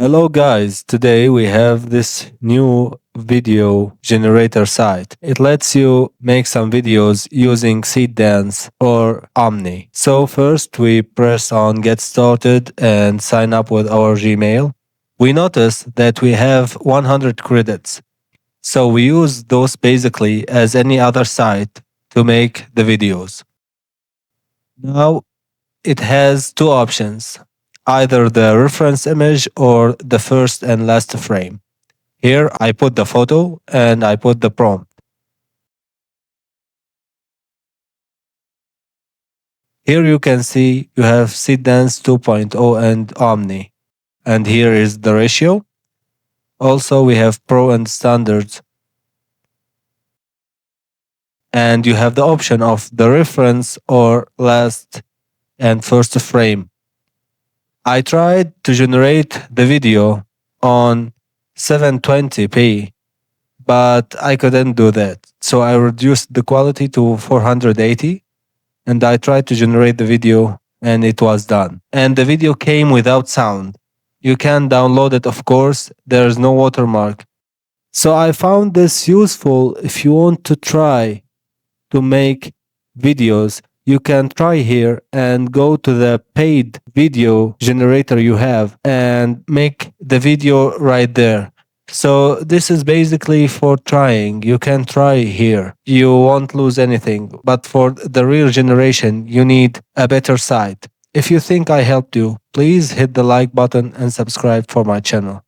Hello guys, today we have this new video generator site. It lets you make some videos using Seedance or Omni. So first we press on get started and sign up with our Gmail. We notice that we have 100 credits. So we use those basically as any other site to make the videos. Now it has two options, either the reference image or the first and last frame. Here I put the photo and I put the prompt. Here you can see you have Seedance 2.0 and Omni. And here is the ratio. Also we have Pro and Standard. And you have the option of the reference or last and first frame. I tried to generate the video on 720p, but I couldn't do that. So I reduced the quality to 480 and I tried to generate the video and it was done. And the video came without sound. You can download it, of course, there is no watermark. So I found this useful if you want to try to make videos. You can try here and go to the paid video generator you have and make the video right there. So this is basically for trying. You can try here. You won't lose anything. But for the real generation, you need a better site. If you think I helped you, please hit the like button and subscribe for my channel.